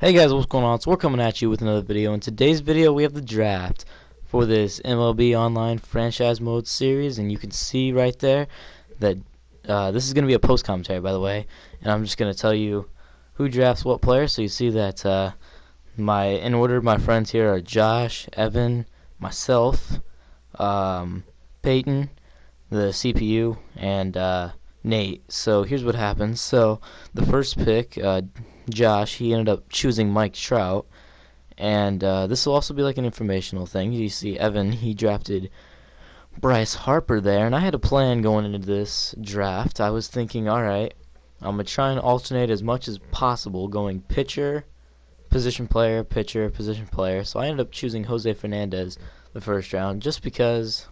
Hey guys, what's going on? So we're coming at you with another video. In today's video, we have the draft for this MLB Online Franchise Mode series, and you can see right there that this is going to be a post commentary, by the way, and I'm just going to tell you who drafts what player. So you see that in order, my friends here are Josh, Evan, myself, Peyton, the CPU, and Nate. So here's what happens. So the first pick, Josh, he ended up choosing Mike Trout, and this will also be like an informational thing. You see Evan, he drafted Bryce Harper there, and I had a plan going into this draft. I was thinking, alright, I'm going to try and alternate as much as possible, going pitcher, position player, pitcher, position player. So I ended up choosing Jose Fernandez the first round just because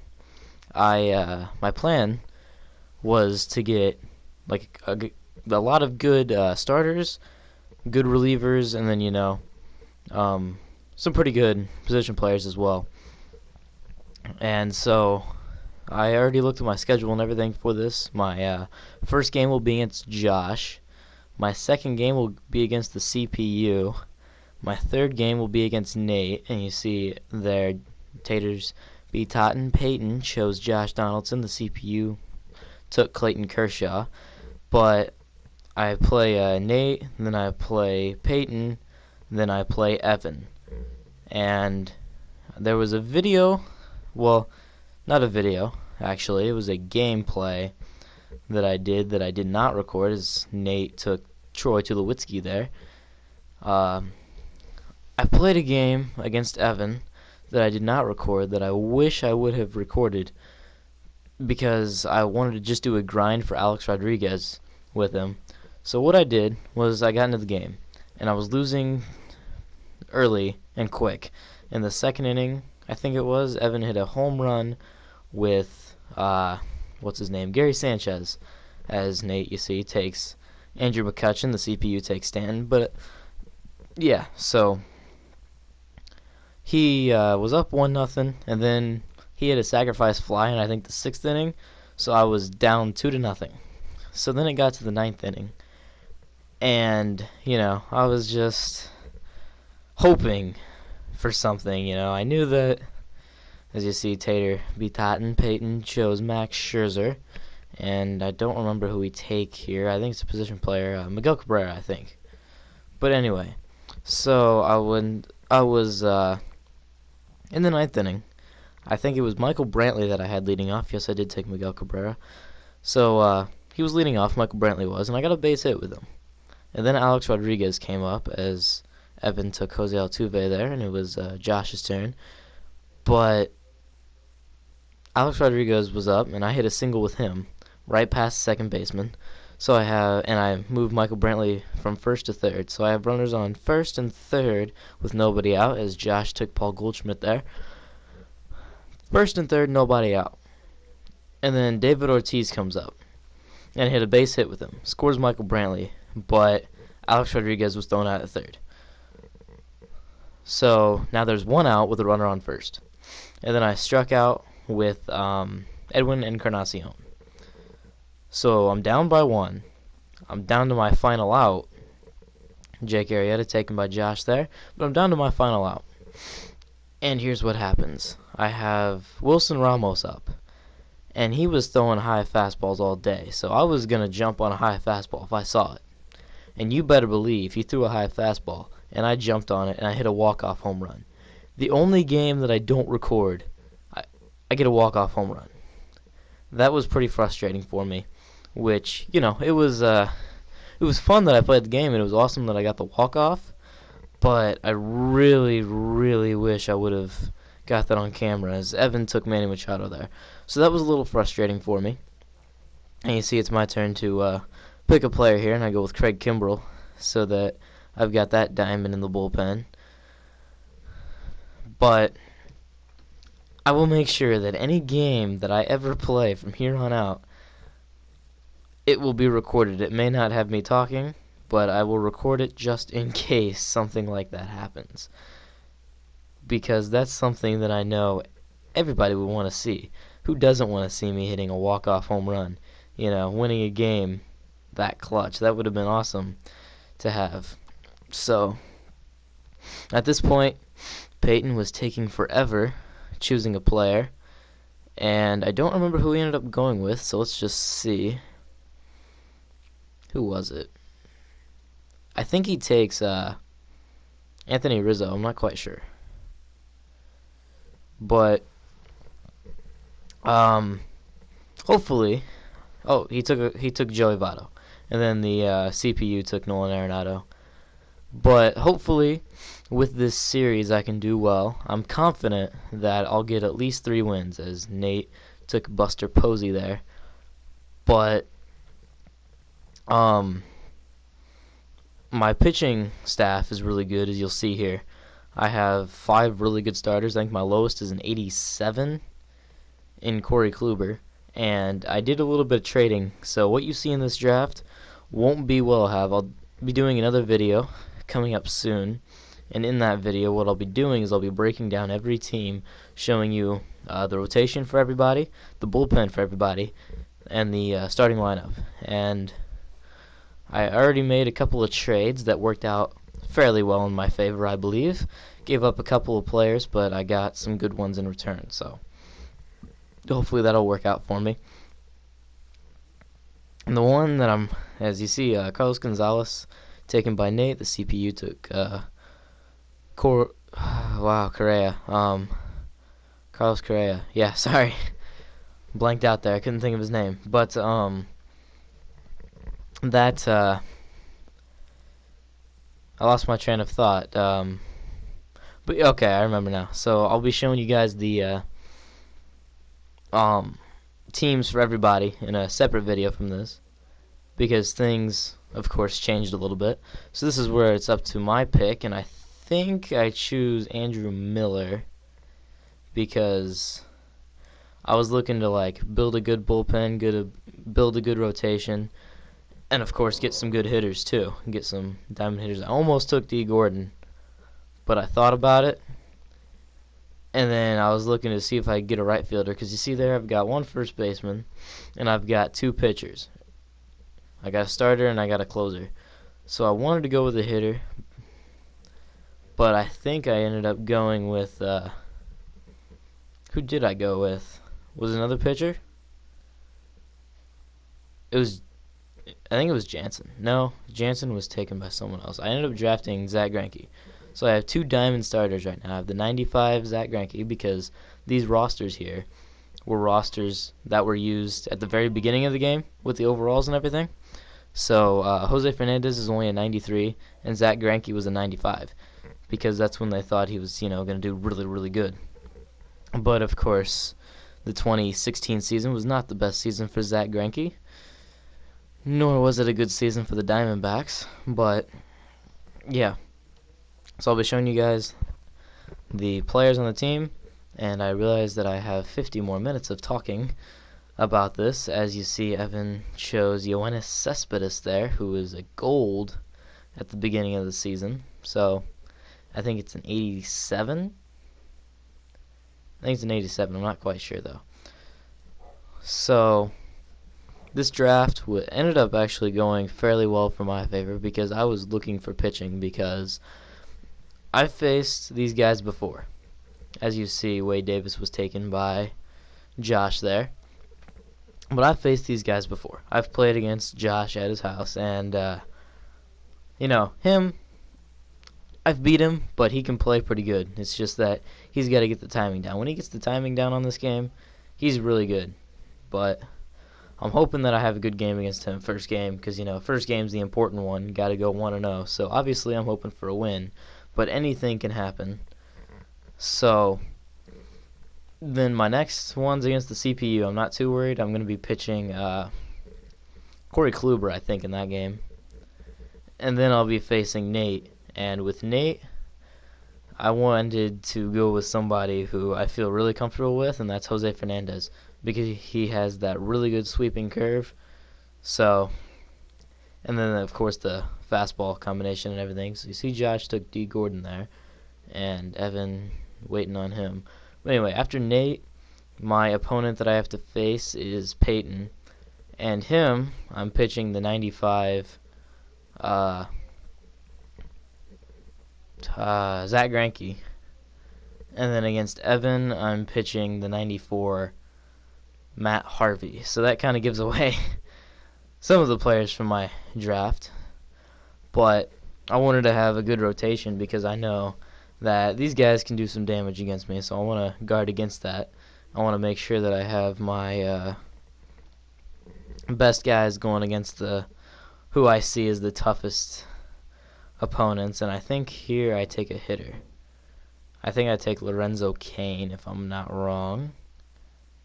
my plan was to get like a lot of good starters, good relievers, and then some pretty good position players as well. And so I already looked at my schedule and everything for this. My first game will be against Josh. My second game will be against the CPU. My third game will be against Nate, and you see there, Taters B. Totten. Peyton chose Josh Donaldson. The CPU took Clayton Kershaw. But I play Nate, then I play Peyton, then I play Evan. And there was a video, well, not a video, actually. It was a gameplay that I did not record, as Nate took Troy Tulowitzki there. I played a game against Evan that I did not record that I wish I would have recorded because I wanted to just do a grind for Alex Rodriguez with him. So what I did was I got into the game, and I was losing early and quick. In the second inning, I think it was, Evan hit a home run with, what's his name, Gary Sanchez, as Nate, you see, takes Andrew McCutchen, the CPU takes Stanton. But, yeah, so he was up 1-0, and then he had a sacrifice fly in, I think, the sixth inning, so I was down 2-0. So then it got to the ninth inning, and, I was just hoping for something, I knew that, as you see, Tater B. Totten, Peyton chose Max Scherzer, and I don't remember who we take here. I think it's a position player, Miguel Cabrera, I think. But anyway, so I was in the ninth inning. I think it was Michael Brantley that I had leading off. Yes, I did take Miguel Cabrera. So he was leading off, Michael Brantley was, and I got a base hit with him. And then Alex Rodriguez came up as Evan took Jose Altuve there, and it was Josh's turn. But Alex Rodriguez was up, and I hit a single with him right past second baseman. So I moved Michael Brantley from first to third. So I have runners on first and third with nobody out, as Josh took Paul Goldschmidt there. First and third, nobody out. And then David Ortiz comes up and hit a base hit with him. Scores Michael Brantley, but Alex Rodriguez was thrown out at third. So now there's one out with a runner on first. And then I struck out with Edwin Encarnacion. So I'm down by one. I'm down to my final out. Jake Arrieta taken by Josh there. But I'm down to my final out. And here's what happens. I have Wilson Ramos up. And he was throwing high fastballs all day. So I was going to jump on a high fastball if I saw it. And you better believe he threw a high fastball. And I jumped on it and I hit a walk-off home run. The only game that I don't record, I get a walk-off home run. That was pretty frustrating for me. Which, it was fun that I played the game, and it was awesome that I got the walk-off, but I really, really wish I would have got that on camera, as Evan took Manny Machado there. So that was a little frustrating for me. And you see it's my turn to pick a player here, and I go with Craig Kimbrell, so that I've got that diamond in the bullpen. But I will make sure that any game that I ever play from here on out, it will be recorded. It may not have me talking, but I will record it just in case something like that happens. Because that's something that I know everybody would want to see. Who doesn't want to see me hitting a walk-off home run? Winning a game that clutch. That would have been awesome to have. So At this point, Peyton was taking forever choosing a player, and I don't remember who he ended up going with, so let's just see. Who was it? I think he takes Anthony Rizzo. I'm not quite sure. But hopefully, oh, he took Joey Votto, and then the CPU took Nolan Arenado. But hopefully, with this series, I can do well. I'm confident that I'll get at least 3 wins, as Nate took Buster Posey there. But my pitching staff is really good, as you'll see here. I have 5 really good starters. I think my lowest is an 87 in Corey Kluber. And I did a little bit of trading. So what you see in this draft won't be what I'll have. I'll be doing another video coming up soon. And in that video, what I'll be doing is I'll be breaking down every team, showing you the rotation for everybody, the bullpen for everybody, and the starting lineup. And I already made a couple of trades that worked out fairly well in my favor, I believe. Gave up a couple of players, but I got some good ones in return. So hopefully that'll work out for me. And the one that as you see, Carlos Gonzalez taken by Nate. The CPU took Correa. Carlos Correa. Yeah, sorry. Blanked out there. I couldn't think of his name. But I lost my train of thought. But okay, I remember now. So I'll be showing you guys the teams for everybody in a separate video from this, because things, of course, changed a little bit. So this is where it's up to my pick, and I think I choose Andrew Miller because I was looking to build a good bullpen, build a good rotation, and of course get some good hitters too, get some diamond hitters. I almost took D. Gordon, but I thought about it, and then I was looking to see if I could get a right fielder, because you see there I've got 1 first baseman, and I've got 2 pitchers. I got a starter and I got a closer. So I wanted to go with a hitter, but I think I ended up going with, who did I go with? Was it another pitcher? I think it was Jansen. No, Jansen was taken by someone else. I ended up drafting Zach Greinke. So I have 2 diamond starters right now. I have the 95 Zach Greinke, because these rosters here were rosters that were used at the very beginning of the game with the overalls and everything. So Jose Fernandez is only a 93, and Zach Greinke was a 95, because that's when they thought he was, going to do really, really good. But of course, the 2016 season was not the best season for Zach Greinke, nor was it a good season for the Diamondbacks. But yeah, so I'll be showing you guys the players on the team, and I realize that I have 50 more minutes of talking about this. As you see, Evan chose Yoenis Cespedes there, who is a gold at the beginning of the season. So I think it's an 87. I think it's an 87. I'm not quite sure though. So this draft ended up actually going fairly well for my favor, because I was looking for pitching, because I faced these guys before. As you see, Wade Davis was taken by Josh there. But I've faced these guys before. I've played against Josh at his house, and, him, I've beat him, but he can play pretty good. It's just that he's got to get the timing down. When he gets the timing down on this game, he's really good. But I'm hoping that I have a good game against him first game, because, first game's the important one. Got to go 1-0. So obviously I'm hoping for a win, but anything can happen. So then my next one's against the CPU. I'm not too worried. I'm going to be pitching Corey Kluber, I think, in that game. And then I'll be facing Nate. And with Nate, I wanted to go with somebody who I feel really comfortable with, and that's Jose Fernandez, because he has that really good sweeping curve. So, and then, of course, the fastball combination and everything. So you see Josh took D. Gordon there, and Evan waiting on him. But anyway, after Nate, my opponent that I have to face is Peyton. And him, I'm pitching the 95 Zach Greinke. And then against Evan, I'm pitching the 94 Matt Harvey. So that kind of gives away some of the players from my draft. But I wanted to have a good rotation because I know that these guys can do some damage against me. So I want to guard against that. I want to make sure that I have my best guys going against the who I see as the toughest opponents. And I think here I take a hitter. I think I take Lorenzo Cain, if I'm not wrong.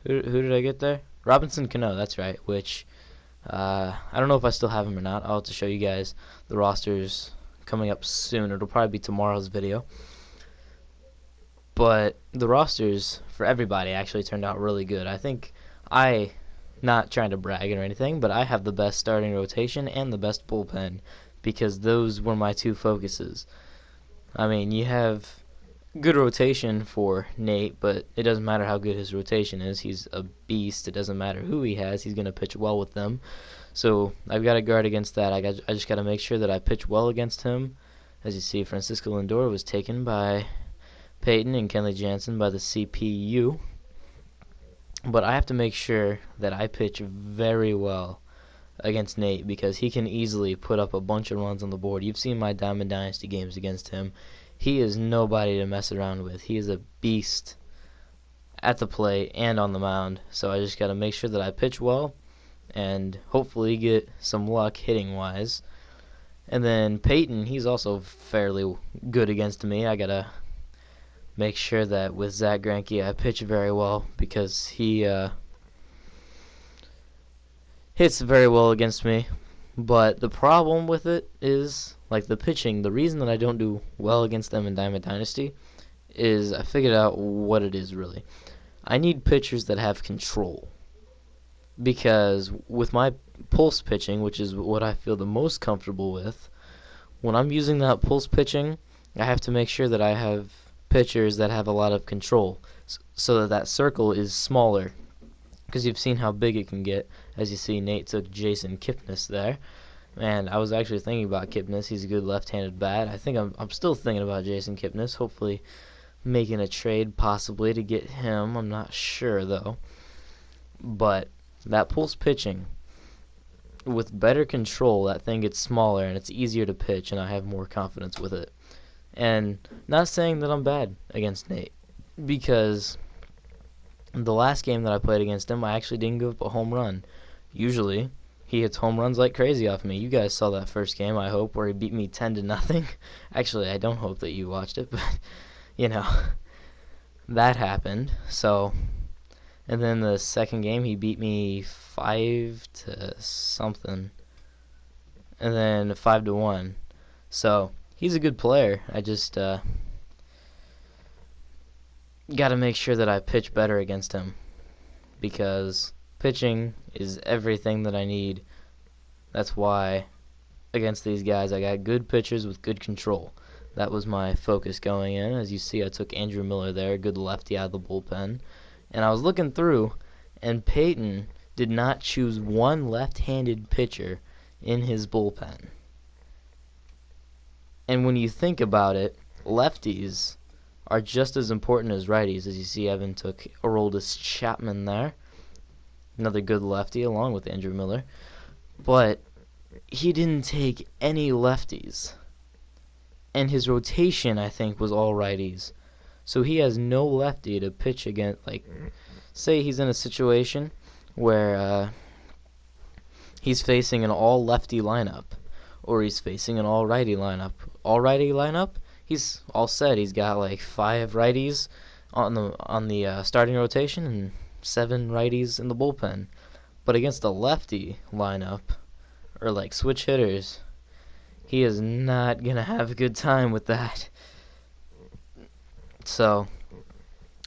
Who did I get there? Robinson Cano, that's right, which I don't know if I still have him or not. I'll have to show you guys the rosters coming up soon. It'll probably be tomorrow's video. But the rosters for everybody actually turned out really good. I think not trying to brag or anything, but I have the best starting rotation and the best bullpen because those were my two focuses. I mean, you have good rotation for Nate, but it doesn't matter how good his rotation is. He's a beast. It doesn't matter who he has. He's going to pitch well with them. So I've got to guard against that. I just got to make sure that I pitch well against him. As you see, Francisco Lindor was taken by Peyton and Kenley Jansen by the CPU. But I have to make sure that I pitch very well against Nate because he can easily put up a bunch of runs on the board. You've seen my Diamond Dynasty games against him. He is nobody to mess around with. He is a beast at the plate and on the mound. So I just got to make sure that I pitch well and hopefully get some luck hitting-wise. And then Peyton, he's also fairly good against me. I got to make sure that with Zach Greinke I pitch very well because he hits very well against me. But the problem with it is, like the pitching, the reason that I don't do well against them in Diamond Dynasty is I figured out what it is really. I need pitchers that have control. Because with my pulse pitching, which is what I feel the most comfortable with, when I'm using that pulse pitching, I have to make sure that I have pitchers that have a lot of control so that that circle is smaller. Because you've seen how big it can get. As you see, Nate took Jason Kipnis there. And I was actually thinking about Kipnis. He's a good left-handed bat. I think I'm still thinking about Jason Kipnis. Hopefully making a trade possibly to get him. I'm not sure, though. But that pulse pitching, with better control, that thing gets smaller and it's easier to pitch, and I have more confidence with it. And not saying that I'm bad against Nate, because the last game that I played against him, I actually didn't give up a home run. Usually, he hits home runs like crazy off me. You guys saw that first game, I hope, where he beat me 10-0. Actually, I don't hope that you watched it, but, you know, that happened. So, and then the second game, he beat me 5-something, and then 5-1. So, he's a good player. I just got to make sure that I pitch better against him because pitching is everything that I need. That's why against these guys I got good pitchers with good control. That was my focus going in. As you see, I took Andrew Miller there, good lefty out of the bullpen. And I was looking through, and Peyton did not choose one left-handed pitcher in his bullpen. And when you think about it, lefties are just as important as righties. As you see, Evan took Aroldis Chapman there. Another good lefty along with Andrew Miller. But he didn't take any lefties. And his rotation, I think, was all righties. So he has no lefty to pitch against. Like, say he's in a situation where he's facing an all-lefty lineup, or he's facing an all-righty lineup. All-righty lineup, he's all set. He's got like 5 righties on the starting rotation and 7 righties in the bullpen. But against a lefty lineup, or like switch hitters, he is not going to have a good time with that. So,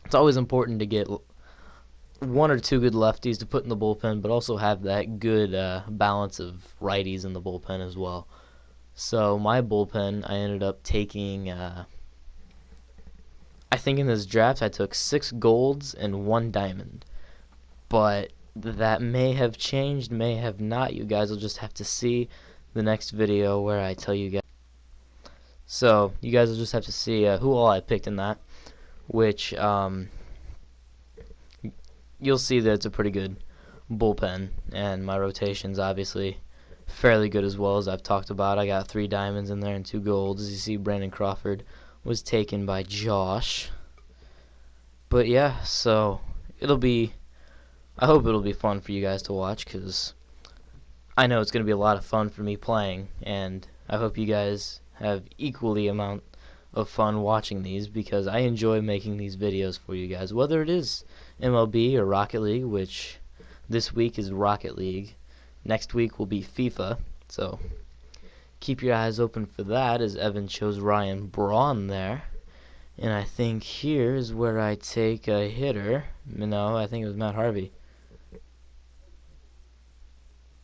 it's always important to get 1 or 2 good lefties to put in the bullpen, but also have that good balance of righties in the bullpen as well. So, my bullpen, I ended up taking, I think in this draft I took 6 golds and 1 diamond. But that may have changed, may have not. You guys will just have to see the next video where I tell you guys. So you guys will just have to see who all I picked in that, which you'll see that it's a pretty good bullpen, and my rotation's obviously fairly good as well, as I've talked about. I got 3 diamonds in there and 2 golds. As you see, Brandon Crawford was taken by Josh. But yeah, so I hope it'll be fun for you guys to watch, because I know it's going to be a lot of fun for me playing, and I hope you guys have equally amount of fun watching these, because I enjoy making these videos for you guys, whether it is MLB or Rocket League, which this week is Rocket League. Next week will be FIFA, so keep your eyes open for that, as Evan chose Ryan Braun there. And I think here is where I take a hitter. No, I think it was Matt Harvey,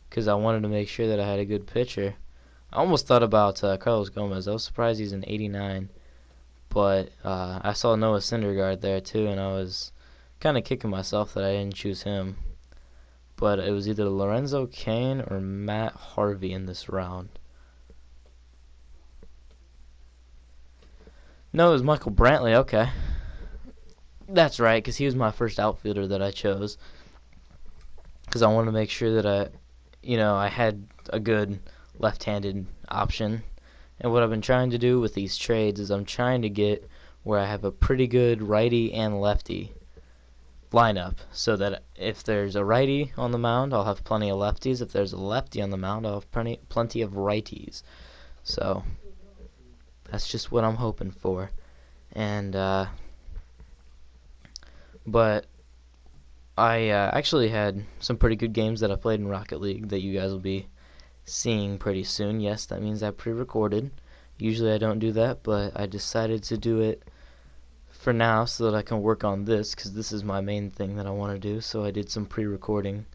because I wanted to make sure that I had a good pitcher. I almost thought about Carlos Gomez. I was surprised he's an 89, but I saw Noah Syndergaard there too, and I was kind of kicking myself that I didn't choose him. But it was either Lorenzo Cain or Matt Harvey in this round. No, it was Michael Brantley. Okay, that's right, because he was my first outfielder that I chose, because I wanted to make sure that I had a good left-handed option. And what I've been trying to do with these trades is I'm trying to get where I have a pretty good righty and lefty lineup, so that if there's a righty on the mound, I'll have plenty of lefties. If there's a lefty on the mound, I'll have plenty of righties. So that's just what I'm hoping for. And but I actually had some pretty good games that I played in Rocket League that you guys will be seeing pretty soon. Yes, that means I pre-recorded. Usually I don't do that, but I decided to do it for now so that I can work on this, because this is my main thing that I want to do. So I did some pre-recording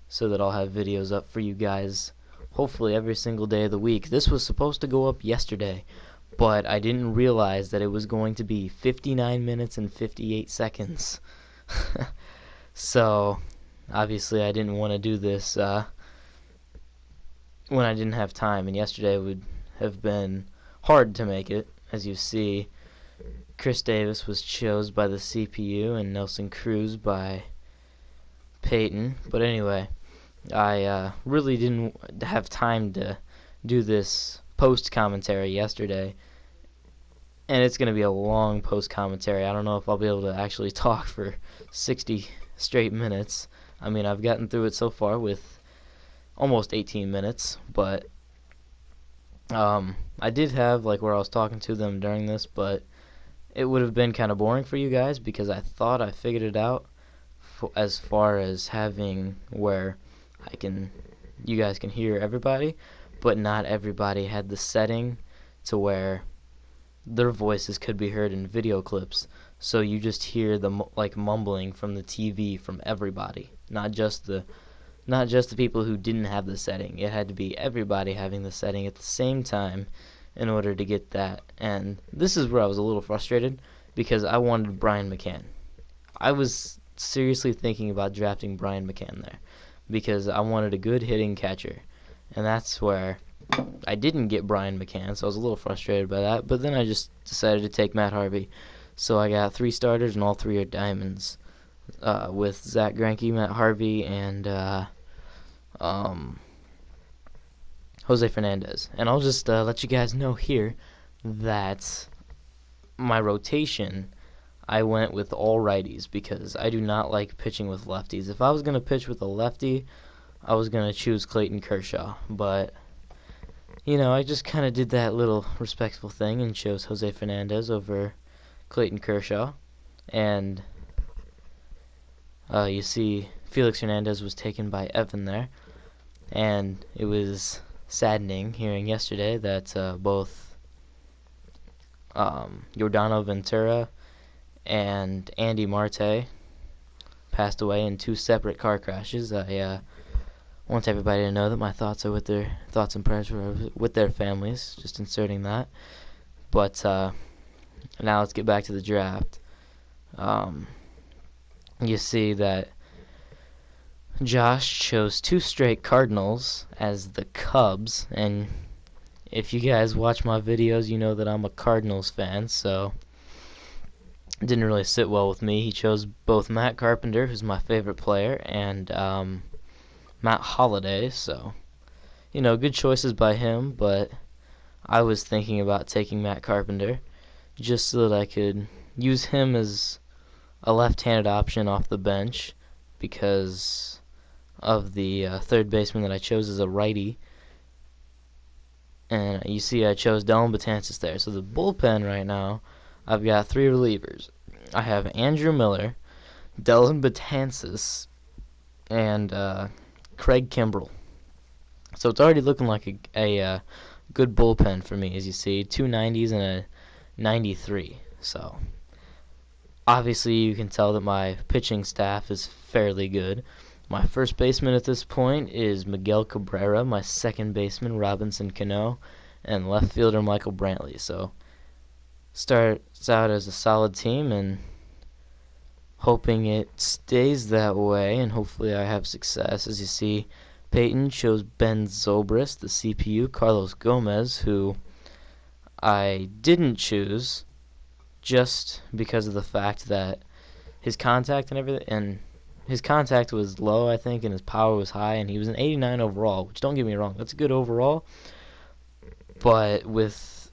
so that I'll have videos up for you guys hopefully every single day of the week. This was supposed to go up yesterday, but I didn't realize that it was going to be 59 minutes and 58 seconds. So obviously I didn't want to do this when I didn't have time, and yesterday would have been hard to make it. As you see, Chris Davis was chosen by the CPU and Nelson Cruz by Peyton. But anyway, I really didn't have time to do this post commentary yesterday, and it's going to be a long post commentary. I don't know if I'll be able to actually talk for 60 straight minutes. I mean, I've gotten through it so far with almost 18 minutes, but I did have where I was talking to them during this, but it would have been kind of boring for you guys, because I thought I figured it out as far as having where you guys can hear everybody, but not everybody had the setting to where their voices could be heard in video clips. So you just hear the mumbling from the TV from everybody, not just the people who didn't have the setting. It had to be everybody having the setting at the same time in order to get that. And this is where I was a little frustrated, because I wanted Brian McCann. I was seriously thinking about drafting Brian McCann there, because I wanted a good hitting catcher. And that's where I didn't get Brian McCann, so I was a little frustrated by that. But then I just decided to take Matt Harvey. So I got 3 starters, and all 3 are diamonds, with Zach Greinke, Matt Harvey, and Jose Fernandez. And I'll just let you guys know here that my rotation, I went with all righties, because I do not like pitching with lefties. If I was going to pitch with a lefty, I was going to choose Clayton Kershaw. But, I just kind of did that little respectful thing and chose Jose Fernandez over Clayton Kershaw. And you see Felix Hernandez was taken by Evan there. And it was saddening hearing yesterday that both Yordano Ventura and Andy Marte passed away in 2 separate car crashes. I want everybody to know that my thoughts and prayers are with their families. Just inserting that. But now let's get back to the draft. You see that Josh chose 2 straight Cardinals as the Cubs, and if you guys watch my videos, you know that I'm a Cardinals fan, so it didn't really sit well with me. He chose both Matt Carpenter, who's my favorite player, and Matt Holliday, so, you know, good choices by him, but I was thinking about taking Matt Carpenter just so that I could use him as a left-handed option off the bench because of the third baseman that I chose as a righty. And you see I chose Dellin Betances there. So the bullpen right now, I've got three relievers. I have Andrew Miller, Dellin Betances, and Craig Kimbrell. So it's already looking like a good bullpen for me, as you see. 290s and a 93. So obviously you can tell that my pitching staff is fairly good. My first baseman at this point is Miguel Cabrera, my second baseman Robinson Cano, and left fielder Michael Brantley. So starts out as a solid team, and hoping it stays that way, and hopefully I have success. As you see, Peyton chose Ben Zobrist, the CPU, Carlos Gomez, who I didn't choose just because of the fact that his contact and everything, and his contact was low, I think, and his power was high, and he was an 89 overall, which, don't get me wrong, that's good overall. But with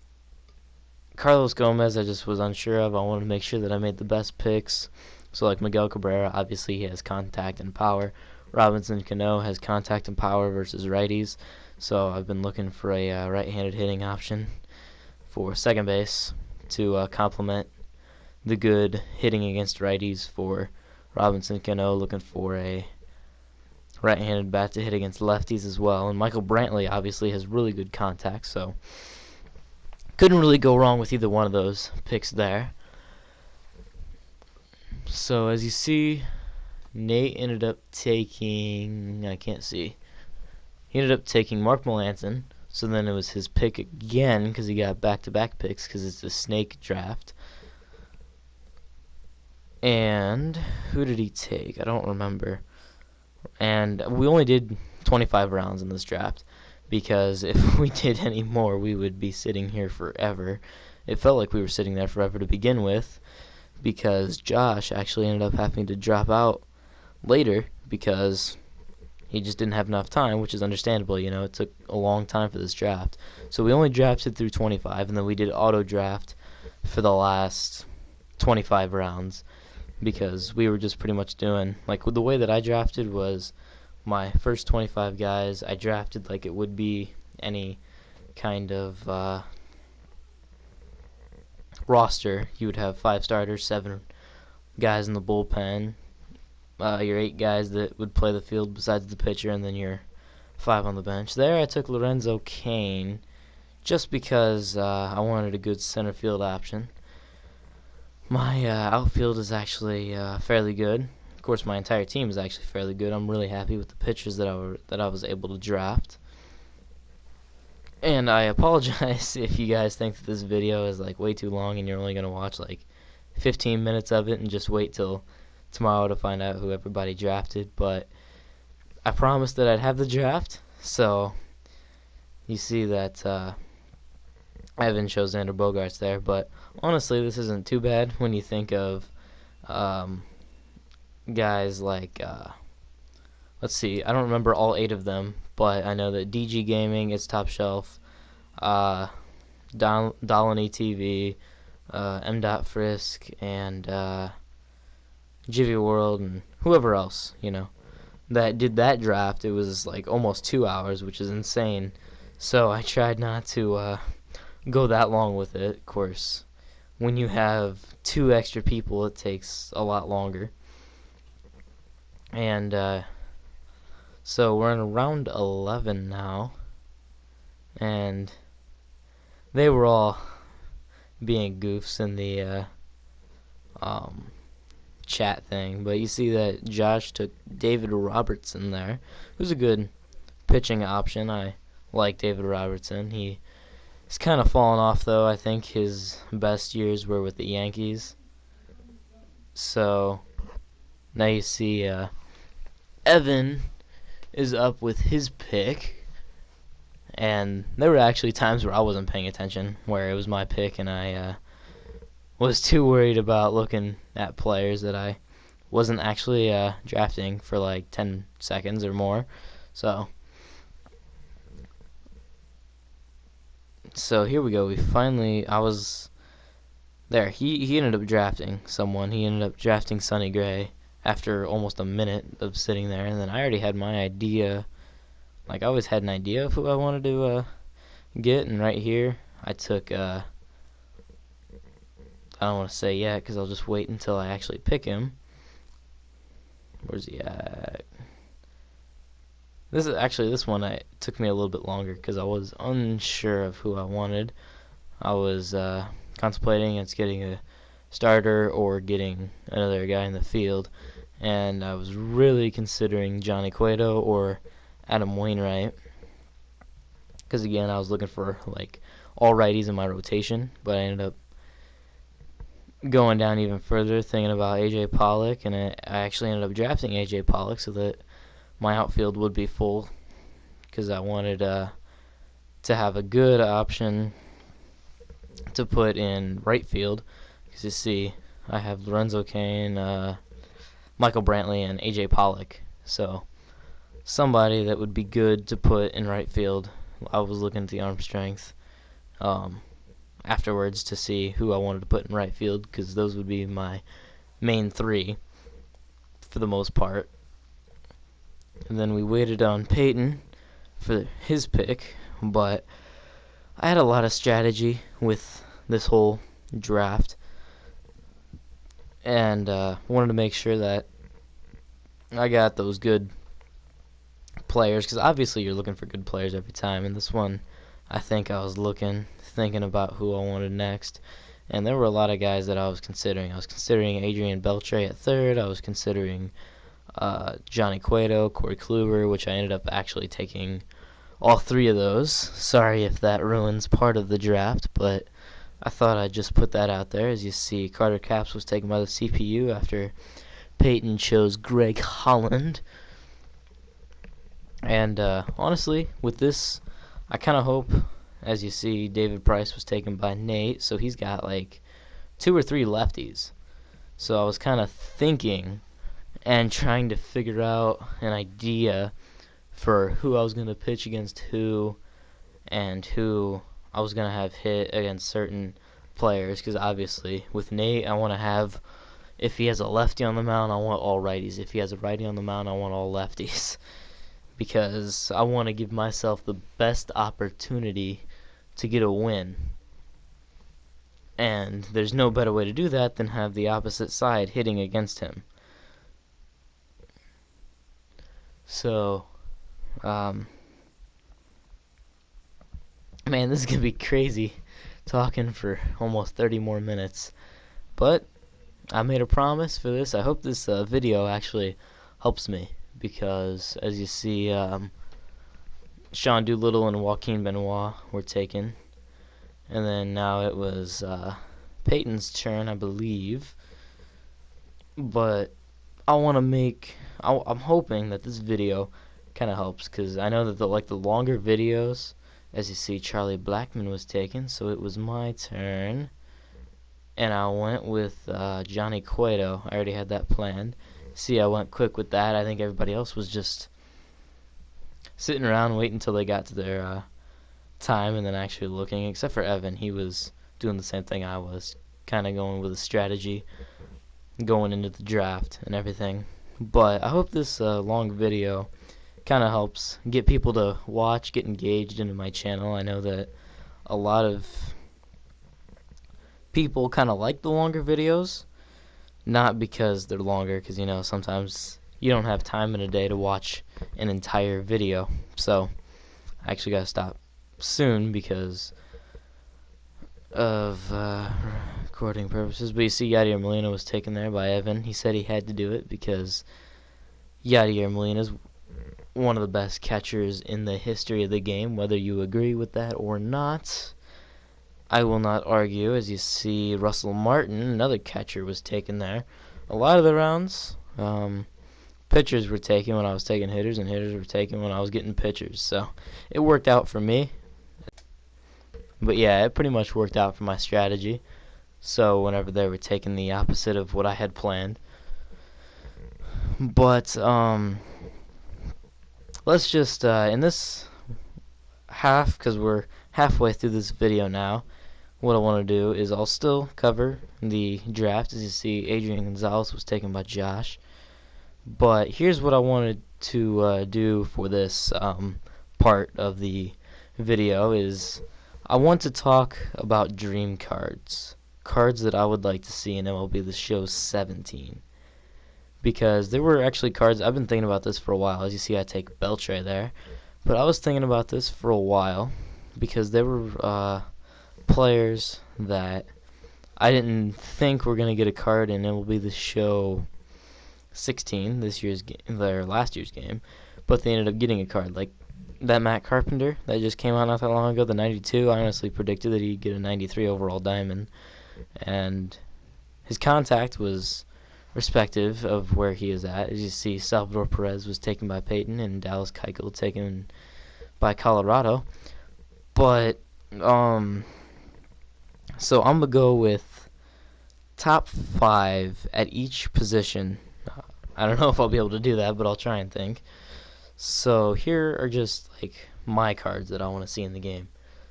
Carlos Gomez, I just was unsure of. I wanted to make sure that I made the best picks. So, like Miguel Cabrera, obviously he has contact and power. Robinson Cano has contact and power versus righties. So I've been looking for a right-handed hitting option for second base to complement the good hitting against righties for Robinson Cano, looking for a right-handed bat to hit against lefties as well. And Michael Brantley obviously has really good contact, so couldn't really go wrong with either one of those picks there. So as you see, Nate ended up taking, I can't see, he ended up taking Mark Melancon. So then it was his pick again because he got back-to-back picks because it's a snake draft. And who did he take? I don't remember. And we only did 25 rounds in this draft because if we did any more, we would be sitting here forever. It felt like we were sitting there forever to begin with because Josh actually ended up having to drop out later because he just didn't have enough time, which is understandable. You know, it took a long time for this draft. So we only drafted through 25, and then we did auto draft for the last 25 rounds because we were just pretty much doing, like, the way that I drafted was my first 25 guys, I drafted like it would be any kind of roster. You would have 5 starters, 7 guys in the bullpen, your 8 guys that would play the field besides the pitcher, and then your 5 on the bench. There I took Lorenzo Cain just because I wanted a good center field option. My outfield is actually fairly good. Of course, my entire team is actually fairly good. I'm really happy with the pitchers that I was able to draft. And I apologize if you guys think that this video is like way too long and you're only going to watch like 15 minutes of it and just wait till tomorrow to find out who everybody drafted. But I promised that I'd have the draft, so you see that Evan chose Xander Bogaerts there, but honestly, this isn't too bad when you think of guys like, let's see, I don't remember all 8 of them, but I know that DG Gaming is top shelf, Dolany TV, M. Frisk, and Jivy World, and whoever else, you know, that did that draft. It was like almost 2 hours, which is insane, so I tried not to go that long with it. Of course, when you have 2 extra people, it takes a lot longer. And so we're in round 11 now, and they were all being goofs in the chat thing, but you see that Josh took David Robertson there, who's a good pitching option. I like David Robertson. He's kind of fallen off, though. I think his best years were with the Yankees. So now you see Evan is up with his pick, And there were actually times where I wasn't paying attention, where it was my pick and I was too worried about looking at players that I wasn't actually drafting for like 10 seconds or more. So here we go. I was there. He ended up drafting someone. He ended up drafting Sonny Gray after almost a minute of sitting there, and then I already had my idea. Like, I always had an idea of who I wanted to get, and right here I took I don't want to say yet because I'll just wait until I actually pick him. Where's he at? This one took me a little bit longer because I was unsure of who I wanted. I was contemplating against getting a starter or getting another guy in the field, and I was really considering Johnny Cueto or Adam Wainwright, because again I was looking for like all righties in my rotation, but I ended up going down even further thinking about AJ Pollock, and I actually ended up drafting AJ Pollock so that my outfield would be full, because I wanted to have a good option to put in right field, because you see I have Lorenzo Cain, Michael Brantley, and AJ Pollock, so somebody that would be good to put in right field. I was looking at the arm strength afterwards to see who I wanted to put in right field, because those would be my main three for the most part. And then we waited on Peyton for his pick, but I had a lot of strategy with this whole draft, and wanted to make sure that I got those good players, because obviously you're looking for good players every time, and this one I think I was thinking about who I wanted next, and there were a lot of guys that I was considering. I was considering Adrian Beltre at third. I was considering Johnny Cueto, Corey Kluber, which I ended up actually taking all three of those. Sorry if that ruins part of the draft, but I thought I'd just put that out there. As you see, Carter Capps was taken by the CPU after Peyton chose Greg Holland. And honestly, with this, I kind of hope, as you see, David Price was taken by Nate, so he's got like 2 or 3 lefties. So I was kind of thinking and trying to figure out an idea for who I was going to pitch against who, and who I was going to have hit against certain players, because obviously with Nate, I want to have, if he has a lefty on the mound, I want all righties. If he has a righty on the mound, I want all lefties. Because I want to give myself the best opportunity to get a win. And there's no better way to do that than have the opposite side hitting against him. So, man, this is going to be crazy talking for almost 30 more minutes. But I made a promise for this. I hope this video actually helps me, because as you see, Sean Doolittle and Joaquin Benoit were taken, and then now it was Peyton's turn, I believe. But I'm hoping that this video kind of helps, because I know that the longer videos, as you see, Charlie Blackmon was taken, so it was my turn, and I went with Johnny Cueto. I already had that planned. See, I went quick with that. I think everybody else was just sitting around waiting until they got to their time and then actually looking, except for Evan. He was doing the same thing I was, kind of going with a strategy going into the draft and everything. But I hope this long video kind of helps get people to watch, get engaged into my channel. I know that a lot of people kind of like the longer videos, not because they're longer, because you know sometimes you don't have time in a day to watch an entire video. So I actually got to stop soon because of recording purposes. But you see, Yadier Molina was taken there by Evan. He said he had to do it because Yadier Molina is one of the best catchers in the history of the game, whether you agree with that or not. I will not argue. As you see, Russell Martin, another catcher, was taken there. A lot of the rounds, pitchers were taken when I was taking hitters, and hitters were taken when I was getting pitchers. So it worked out for me. But yeah, it pretty much worked out for my strategy. So whenever they were taking the opposite of what I had planned. But let's just in this half, because we're halfway through this video now, what I want to do is I'll still cover the draft. As you see, Adrian Gonzalez was taken by Josh. But here's what I wanted to do for this part of the video is I want to talk about dream cards. Cards that I would like to see in MLB The Show 17. Because there were actually cards, I've been thinking about this for a while. As you see, I take Beltre there. But I was thinking about this for a while because there were players that I didn't think were going to get a card in MLB The Show 16, their last year's game, but they ended up getting a card. Like that Matt Carpenter that just came out not that long ago, the 92. I honestly predicted that he'd get a 93 overall diamond, and his contact was respective of where he is at. As you see, Salvador Perez was taken by Peyton and Dallas Keuchel taken by Colorado. But so I'm gonna go with top 5 at each position. I don't know if I'll be able to do that, but I'll try and think. So here are just like my cards that I want to see in the game.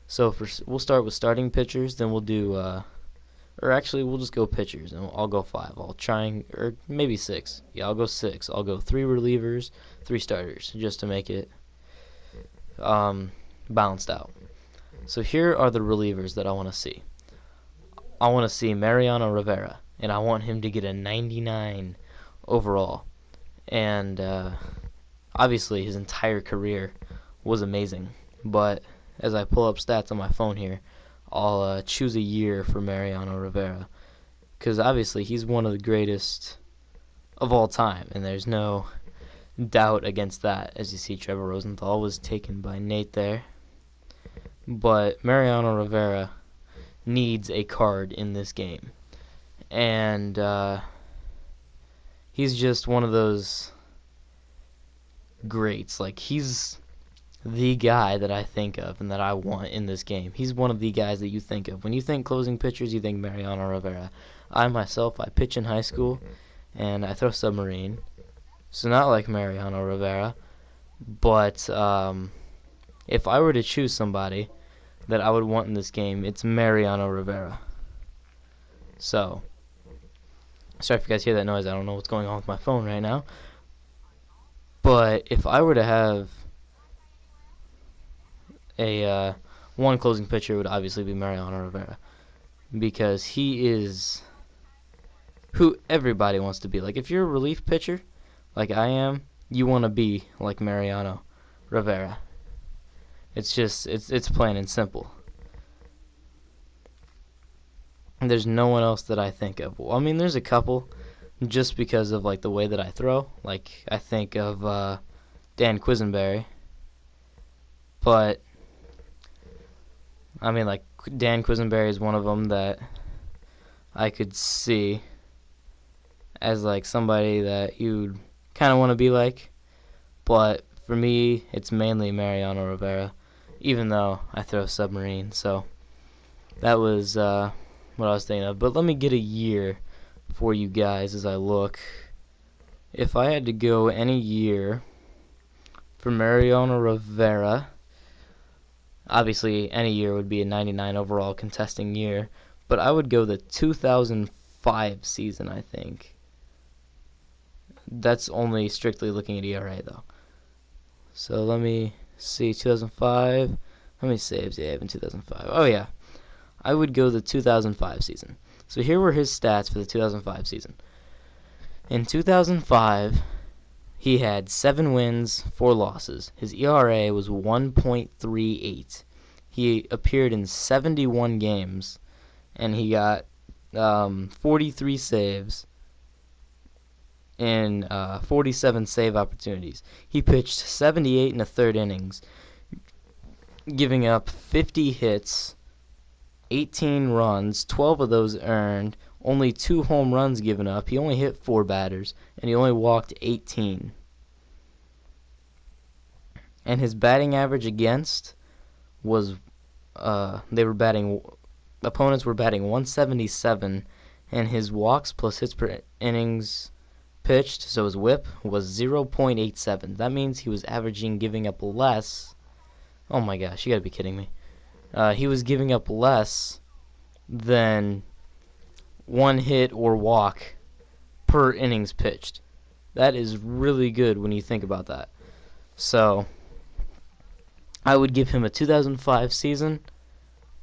So we'll start with starting pitchers, then we'll do or actually we'll just go pitchers, and I'll go 5. I'll try or maybe 6. Yeah, I'll go 6. I'll go 3 relievers, 3 starters, just to make it balanced out. So here are the relievers that I want to see. I want to see Mariano Rivera, and I want him to get a 99 overall. And obviously his entire career was amazing. But as I pull up stats on my phone here, I'll choose a year for Mariano Rivera, because obviously he's one of the greatest of all time, and there's no doubt against that. As you see, Trevor Rosenthal was taken by Nate there. But Mariano Rivera needs a card in this game. And he's just one of those greats. Like, he's the guy that I think of and that I want in this game. He's one of the guys that you think of. When you think closing pitchers, you think Mariano Rivera. I myself, I pitch in high school, and I throw submarine. So not like Mariano Rivera. But if I were to choose somebody that I would want in this game, it's Mariano Rivera. So, sorry if you guys hear that noise. I don't know what's going on with my phone right now. But if I were to have a one closing pitcher, it would obviously be Mariano Rivera, because he is who everybody wants to be. Like, if you're a relief pitcher, like I am, you want to be like Mariano Rivera. It's just, it's plain and simple. And there's no one else that I think of. Well, I mean, there's a couple, just because of like the way that I throw. Like, I think of Dan Quisenberry. But I mean, like, Dan Quisenberry is one of them that I could see as like somebody that you'd kind of want to be like. But for me, it's mainly Mariano Rivera, even though I throw submarine. So that was what I was thinking of. But let me get a year for you guys as I look. If I had to go any year for Mariano Rivera, obviously any year would be a 99 overall contesting year, but I would go the 2005 season, I think. That's only strictly looking at ERA, though. So let me see, 2005. How many saves did he have in 2005? Oh, yeah. I would go the 2005 season. So here were his stats for the 2005 season. In 2005, he had 7 wins, 4 losses. His ERA was 1.38. He appeared in 71 games, and he got 43 saves in 47 save opportunities. He pitched 78 1/3 innings, giving up 50 hits, 18 runs, 12 of those earned, only 2 home runs given up. He only hit 4 batters, and he only walked 18. And his batting average against was, opponents were batting 177, and his walks plus hits per innings pitched, so his whip was 0.87. That means he was averaging giving up less. Oh my gosh, you gotta be kidding me. He was giving up less than 1 hit or walk per innings pitched. That is really good when you think about that. So, I would give him a 2005 season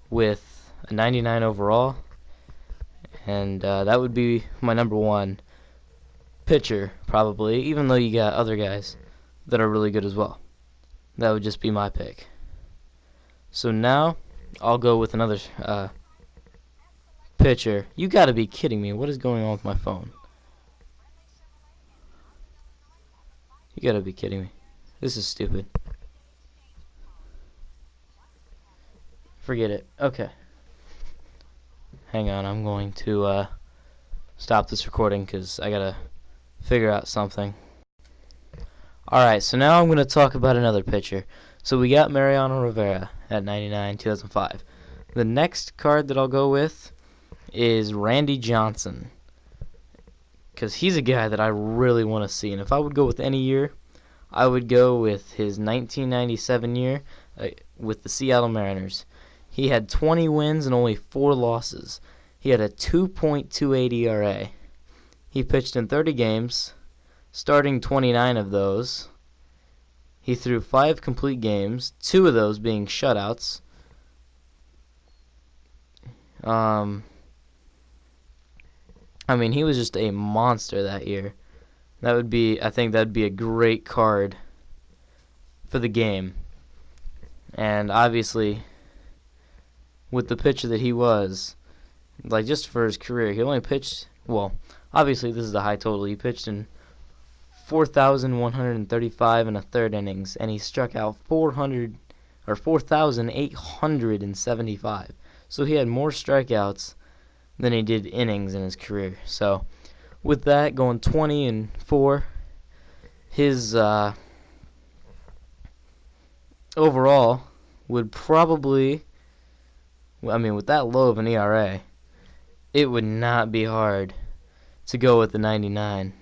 with a 99 overall, and that would be my number 1 pitcher, probably, even though you got other guys that are really good as well. That would just be my pick. So now, I'll go with another pitcher. You gotta be kidding me. What is going on with my phone? You gotta be kidding me. This is stupid. Forget it. Okay. Hang on, I'm going to stop this recording because I gotta figure out something. Alright, so now I'm going to talk about another pitcher. So we got Mariano Rivera at 99, 2005. The next card that I'll go with is Randy Johnson, because he's a guy that I really want to see. And if I would go with any year, I would go with his 1997 year with the Seattle Mariners. He had 20 wins and only 4 losses. He had a 2.28 ERA. He pitched in 30 games, starting 29 of those. He threw 5 complete games, 2 of those being shutouts. I mean, he was just a monster that year. I think that'd be a great card for the game. And obviously, with the pitcher that he was, like just for his career, he only pitched, well, obviously this is a high total. He pitched in 4,135 and a third innings, and he struck out 4,875. So he had more strikeouts than he did innings in his career. So with that, going 20-4, his overall would probably, I mean, with that low of an ERA, it would not be hard to go with the 99.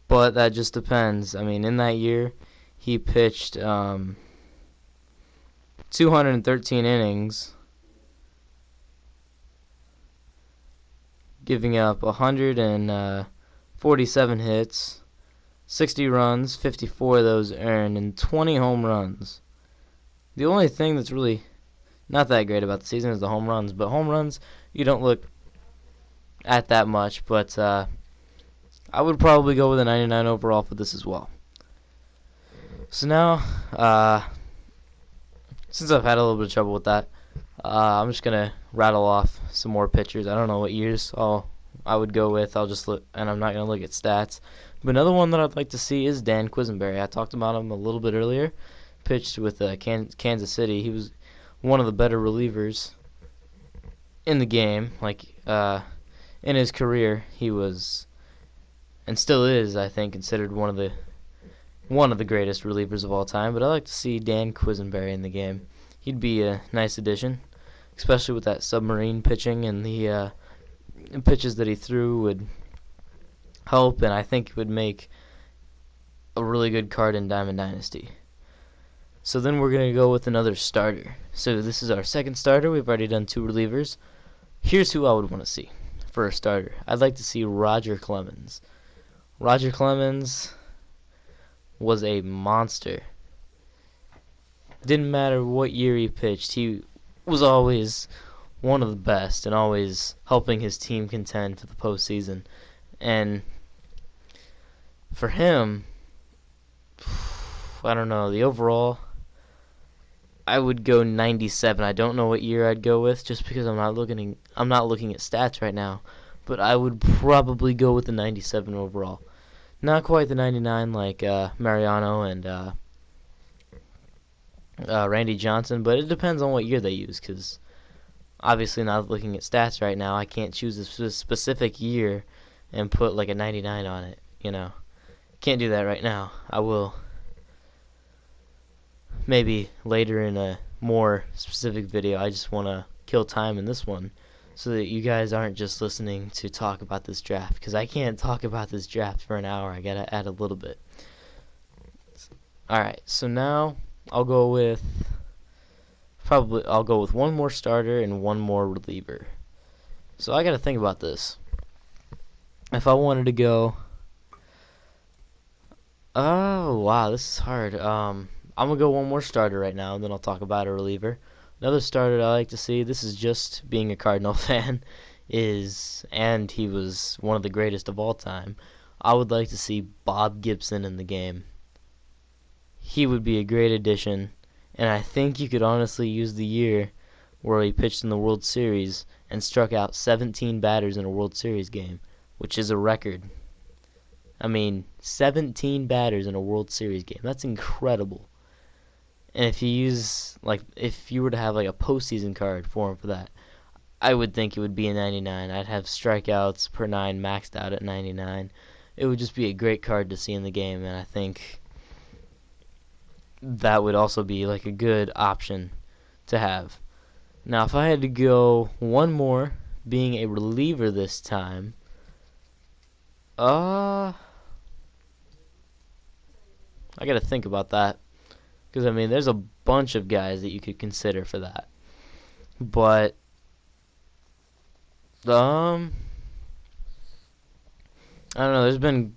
But that just depends. I mean, in that year, he pitched 213 innings, giving up 147 hits, 60 runs, 54 of those earned, and 20 home runs. The only thing that's really not that great about the season is the home runs, but home runs you don't look at that much, but I would probably go with a 99 overall for this as well. So now, since I've had a little bit of trouble with that, I'm just going to rattle off some more pitchers. I don't know what years I would go with. I'll just look, and I'm not going to look at stats. But another one that I'd like to see is Dan Quisenberry. I talked about him a little bit earlier. Pitched with Kansas City. He was one of the better relievers in the game. Like, in his career, he was, and still is, I think, considered one of the greatest relievers of all time. But I like to see Dan Quisenberry in the game. He'd be a nice addition, especially with that submarine pitching, and the pitches that he threw would help, and I think it would make a really good card in Diamond Dynasty. So then we're going to go with another starter. So this is our second starter. We've already done 2 relievers. Here's who I would want to see for a starter. I'd like to see Roger Clemens. Roger Clemens was a monster. Didn't matter what year he pitched, he was always one of the best and always helping his team contend for the postseason. And for him, I don't know, the overall, I would go 97. I don't know what year I'd go with, just because I'm not looking at stats right now. But I would probably go with the 97 overall. Not quite the 99 like Mariano and Randy Johnson, but it depends on what year they use, because obviously not looking at stats right now, I can't choose a specific year and put like a 99 on it, you know. Can't do that right now. I will maybe later in a more specific video. I just want to kill time in this one so that you guys aren't just listening to talk about this draft, because I can't talk about this draft for an hour. I gotta add a little bit. Alright, so now I'll go with one more starter and one more reliever. So I gotta think about this. If I wanted to go, oh wow, this is hard. I'm gonna go one more starter right now, and then I'll talk about a reliever. Another starter I like to see, this is just being a Cardinal fan, and he was one of the greatest of all time, I would like to see Bob Gibson in the game. He would be a great addition, and I think you could honestly use the year where he pitched in the World Series and struck out 17 batters in a World Series game, which is a record. I mean, 17 batters in a World Series game. That's incredible. And if you were to have like a postseason card for him for that, I would think it would be a 99. I'd have strikeouts per 9 maxed out at 99. It would just be a great card to see in the game, and I think that would also be like a good option to have. Now, if I had to go one more, being a reliever this time, I gotta think about that. Because, I mean, there's a bunch of guys that you could consider for that. But, I don't know. There's been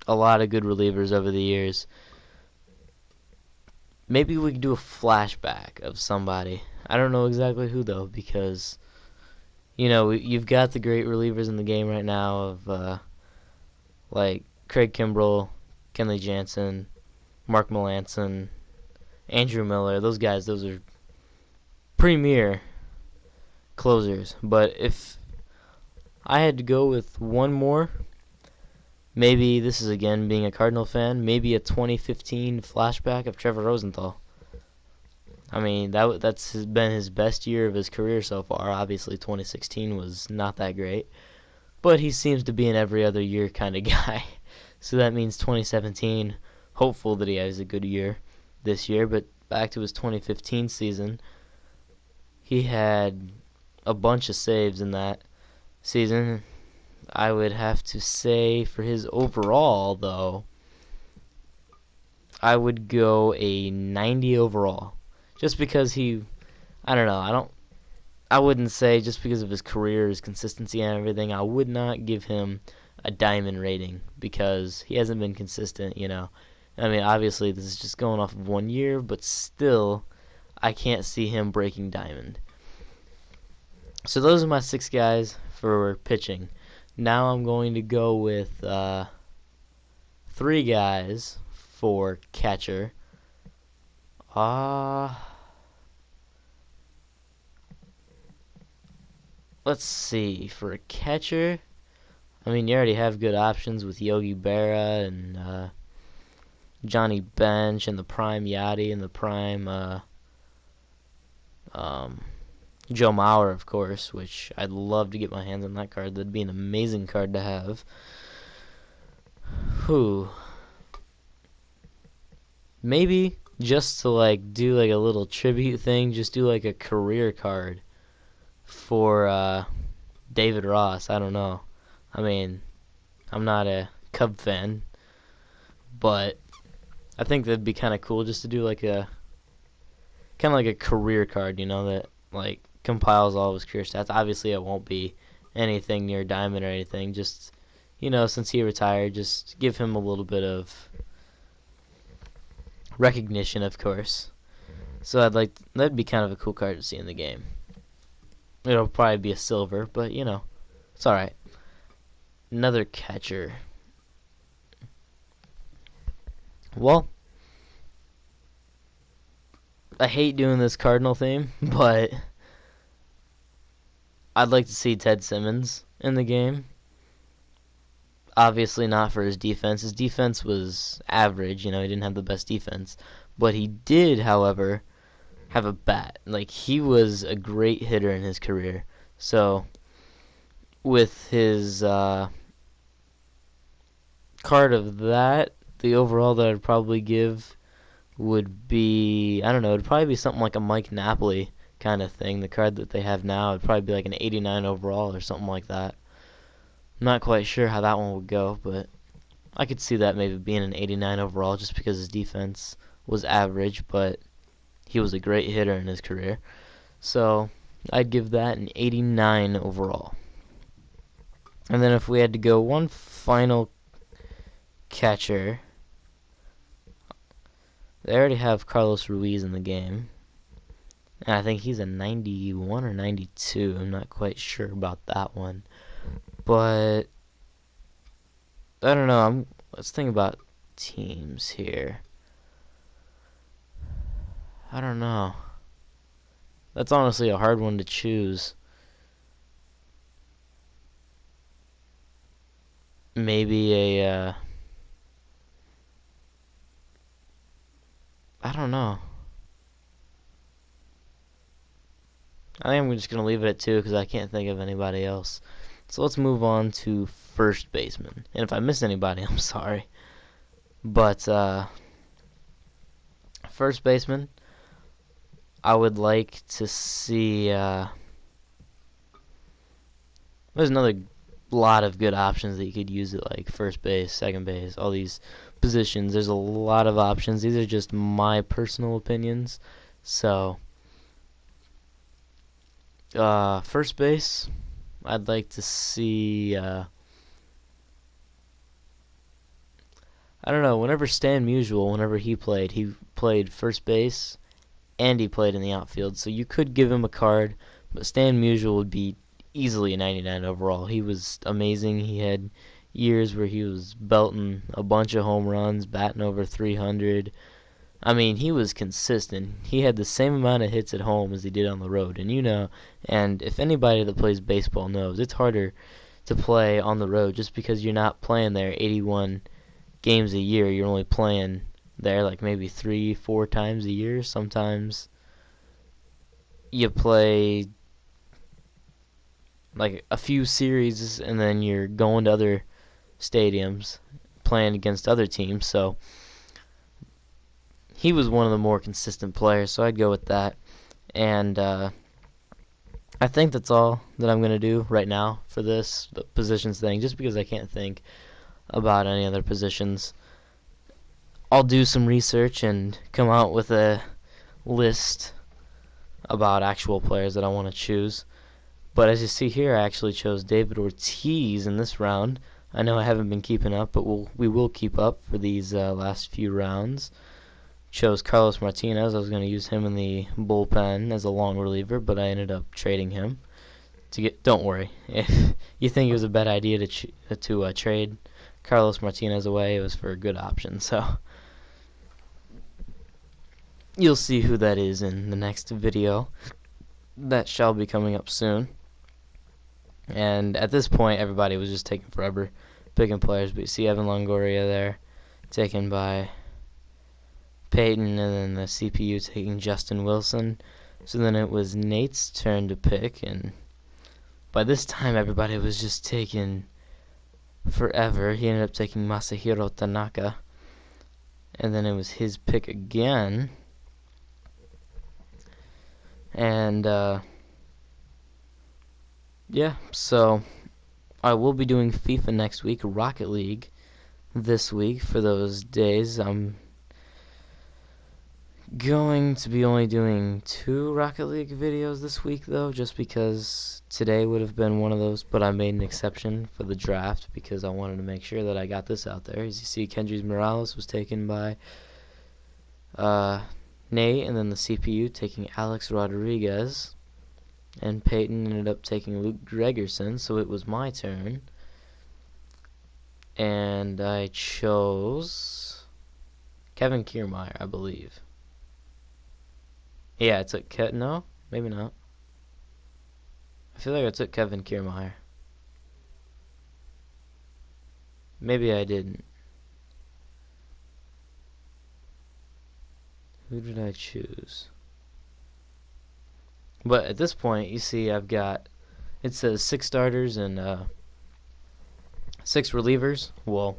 a lot of good relievers over the years. Maybe we could do a flashback of somebody. I don't know exactly who, though, because, you know, you've got the great relievers in the game right now of, like, Craig Kimbrell, Kenley Jansen, Mark Melancon, Andrew Miller. Those guys, those are premier closers. But if I had to go with one more, maybe, this is again being a Cardinal fan, maybe a 2015 flashback of Trevor Rosenthal. I mean, that's been his best year of his career so far. Obviously, 2016 was not that great, but he seems to be an every other year kind of guy. So that means 2017, hopeful that he has a good year this year. But back to his 2015 season, he had a bunch of saves in that season. I would have to say for his overall, though, I would go a 90 overall. Just because I don't know, I wouldn't say just because of his career, his consistency and everything, I would not give him a diamond rating because he hasn't been consistent, you know. I mean, obviously this is just going off of 1 year, but still, I can't see him breaking diamond. So those are my 6 guys for pitching. Now I'm going to go with 3 guys for catcher. Let's see, for a catcher, I mean, you already have good options with Yogi Berra and Johnny Bench and the prime Yachty and the prime Joe Mauer, of course, which I'd love to get my hands on that card. That'd be an amazing card to have. Maybe just to like do like a little tribute thing, just do like a career card for David Ross. I don't know. I mean, I'm not a Cub fan, but I think that'd be kind of cool just to do like a kind of like a career card, you know, that like compiles all of his career stats. Obviously, it won't be anything near diamond or anything. Just, you know, since he retired, just give him a little bit of recognition, of course. So that'd be kind of a cool card to see in the game. It'll probably be a silver, but you know, it's all right. Another catcher. Well, I hate doing this Cardinal theme, but I'd like to see Ted Simmons in the game. Obviously not for his defense. His defense was average, you know, he didn't have the best defense. But he did, however, have a bat. Like, he was a great hitter in his career. So with his card of that, the overall that I'd probably give would be, I don't know, it'd probably be something like a Mike Napoli kind of thing. The card that they have now would probably be like an 89 overall or something like that. I'm not quite sure how that one would go, but I could see that maybe being an 89 overall just because his defense was average, but he was a great hitter in his career. So I'd give that an 89 overall. And then if we had to go one final catcher, they already have Carlos Ruiz in the game. And I think he's a 91 or 92. I'm not quite sure about that one. But I don't know. Let's think about teams here. I don't know. That's honestly a hard one to choose. Maybe a I don't know. I think I'm just going to leave it at 2 because I can't think of anybody else. So let's move on to first baseman. And if I miss anybody, I'm sorry. But first baseman, I would like to see. There's another lot of good options that you could use at, like first base, second base, all these positions. There's a lot of options. These are just my personal opinions. So first base, I'd like to see. I don't know. Whenever Stan Musial, whenever he played first base and he played in the outfield. So you could give him a card, but Stan Musial would be easily a 99 overall. He was amazing. He had years where he was belting a bunch of home runs, batting over 300. I mean, he was consistent. He had the same amount of hits at home as he did on the road. And if anybody that plays baseball knows, it's harder to play on the road just because you're not playing there 81 games a year. You're only playing there like maybe 3-4 times a year. Sometimes you play like a few series and then you're going to other stadiums playing against other teams. So he was one of the more consistent players, so I'd go with that. And I think that's all that I'm going to do right now for this positions thing, just because I can't think about any other positions. I'll do some research and come out with a list about actual players that I want to choose. But as you see here, I actually chose David Ortiz in this round. I know I haven't been keeping up, but we will keep up for these last few rounds. Chose Carlos Martinez. I was going to use him in the bullpen as a long reliever, but I ended up trading him to get. Don't worry, if you think it was a bad idea to trade Carlos Martinez away, it was for a good option. So you'll see who that is in the next video. That shall be coming up soon. And at this point, everybody was just taking forever picking players. But you see Evan Longoria there, taken by Peyton, and then the CPU taking Justin Wilson. So then it was Nate's turn to pick, and by this time everybody was just taking forever. He ended up taking Masahiro Tanaka, and then it was his pick again. And yeah, so I will be doing FIFA next week, Rocket League this week for those days. I'm going to be only doing 2 Rocket League videos this week, though, just because today would have been one of those, but I made an exception for the draft because I wanted to make sure that I got this out there. As you see, Kendrys Morales was taken by Nate, and then the CPU taking Alex Rodriguez, and Peyton ended up taking Luke Gregerson, so it was my turn. And I chose Kevin Kiermaier, I believe. Yeah, I took no, maybe not. I feel like I took Kevin Kiermaier. Maybe I didn't. Who did I choose? But at this point, you see I've got, it says 6 starters and 6 relievers. Well,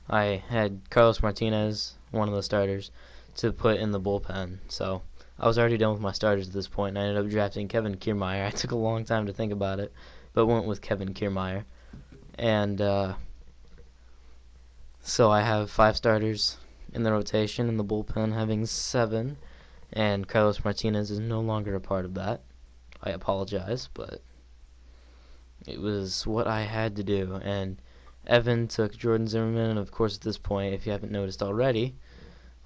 I had Carlos Martinez, one of the starters, to put in the bullpen. So I was already done with my starters at this point, and I ended up drafting Kevin Kiermaier. I took a long time to think about it, but went with Kevin Kiermaier. And so I have 5 starters in the rotation, in the bullpen having 7, and Carlos Martinez is no longer a part of that. I apologize, but it was what I had to do. And Evan took Jordan Zimmermann, and of course at this point, if you haven't noticed already,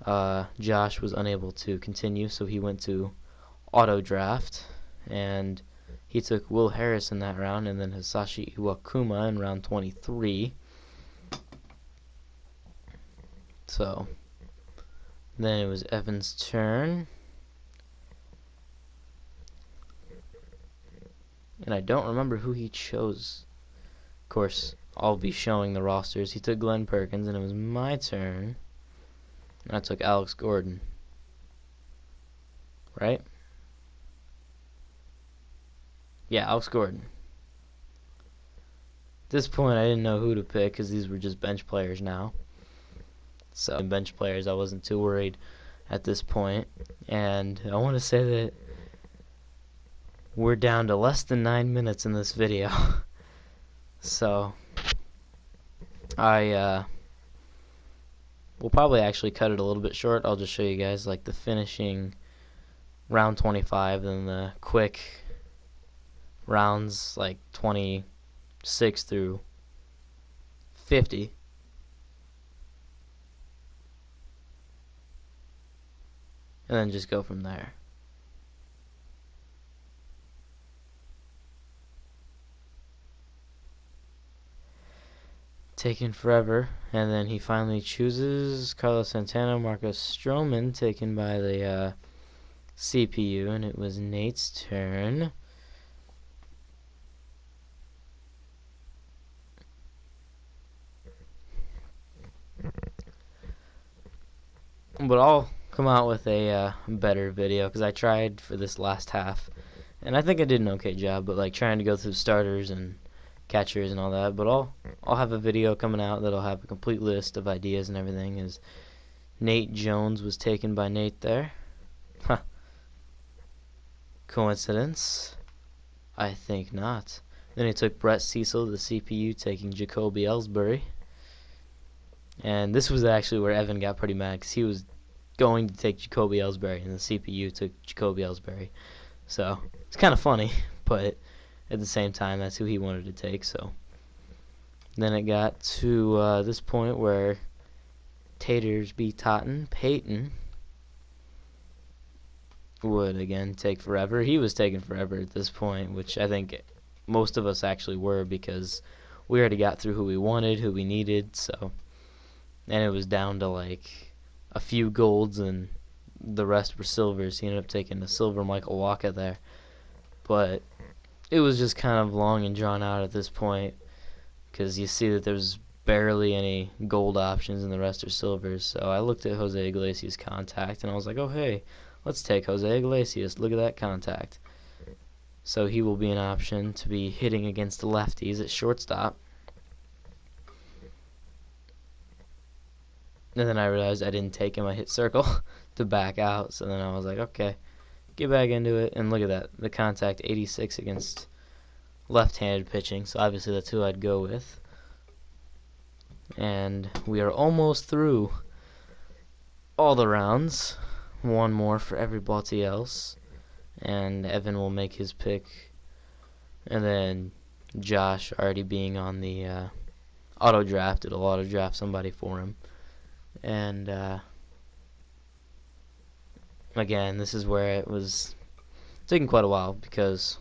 Josh was unable to continue, so he went to auto draft, and he took Will Harris in that round, and then Hisashi Iwakuma in round 23. So then it was Evan's turn, and I don't remember who he chose. Of course, I'll be showing the rosters. He took Glenn Perkins, and it was my turn, and I took Alex Gordon. Right? Yeah, Alex Gordon. At this point, I didn't know who to pick because these were just bench players now. So, bench players, I wasn't too worried at this point. And I want to say that we're down to less than 9 minutes in this video. So, we'll probably actually cut it a little bit short. I'll just show you guys like the finishing round 25 and the quick rounds like 26 through 50. And then just go from there. Taken forever, and then he finally chooses Carlos Santana, Marcus Stroman, taken by the CPU, and it was Nate's turn. But I'll come out with a better video because I tried for this last half, and I think I did an okay job. But like trying to go through starters and catchers and all that. But I'll have a video coming out that'll have a complete list of ideas and everything. As Nate Jones was taken by Nate there. Huh. Coincidence? I think not. Then he took Brett Cecil, the CPU, taking Jacoby Ellsbury. And this was actually where Evan got pretty mad because he was going to take Jacoby Ellsbury, and the CPU took Jacoby Ellsbury. So it's kind of funny, but at the same time, that's who he wanted to take. So then it got to this point where Taters beat Totten. Peyton would again take forever. He was taking forever at this point, which I think most of us actually were because we already got through who we wanted, who we needed. So. And it was down to like a few golds and the rest were silvers. He ended up taking a silver Michael Wacha there. But it was just kind of long and drawn out at this point because you see that there's barely any gold options and the rest are silvers. So I looked at Jose Iglesias' contact and I was like, oh hey, let's take Jose Iglesias. Look at that contact. So he will be an option to be hitting against the lefties at shortstop. And then I realized I didn't take him. I hit circle to back out. So then I was like, okay, get back into it. And look at that. The contact 86 against left-handed pitching. So obviously that's who I'd go with. And we are almost through all the rounds. One more for everybody else. And Evan will make his pick. And then Josh already being on the auto draft. It'll auto draft somebody for him. And again, this is where it was taking quite a while because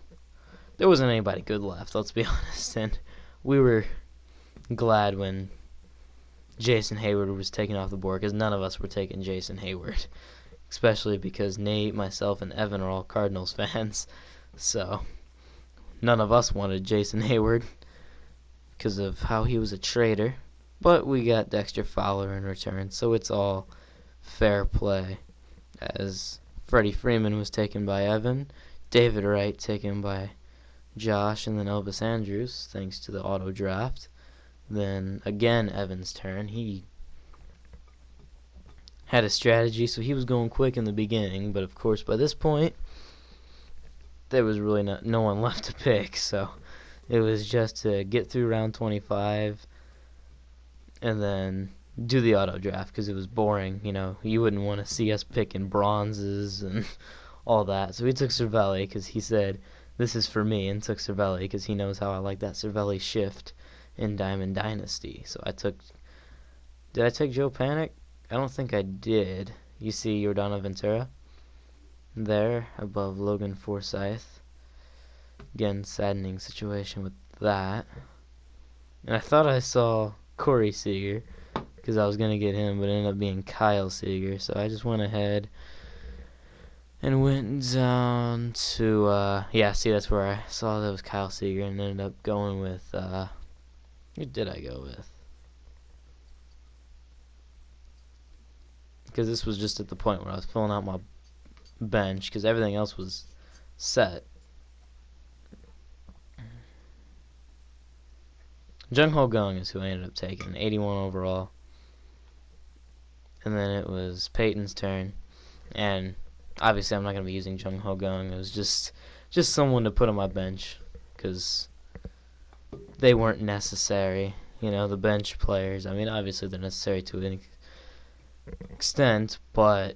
there wasn't anybody good left, let's be honest. And we were glad when Jason Heyward was taken off the board because none of us were taking Jason Heyward, especially because Nate, myself, and Evan are all Cardinals fans. So none of us wanted Jason Heyward because of how he was a traitor. But we got Dexter Fowler in return, so it's all fair play. As Freddie Freeman was taken by Evan, David Wright taken by Josh, and then Elvis Andrus, thanks to the auto draft. Then again, Evan's turn. He had a strategy, so he was going quick in the beginning, but of course by this point there was really no one left to pick, so it was just to get through round 25 and then do the auto draft because it was boring. You wouldn't want to see us picking bronzes and all that. So we took Cervelli because he said, this is for me, and took Cervelli because he knows how I like that Cervelli shift in Diamond Dynasty. So did I take Joe Panic? I don't think I did. You see Yordano Ventura there above Logan Forsythe. Again, saddening situation with that. And I thought I saw Corey Seager because I was going to get him, but it ended up being Kyle Seager. So I just went ahead and went down to, see, that's where I saw that was Kyle Seager, and ended up going with, who did I go with? Because this was just at the point where I was filling out my bench because everything else was set. Jung Ho Kang is who I ended up taking, 81 overall. And then it was Peyton's turn, and obviously I'm not going to be using Jung Ho Kang. It was just someone to put on my bench because they weren't necessary. The bench players, I mean, obviously they're necessary to an extent, but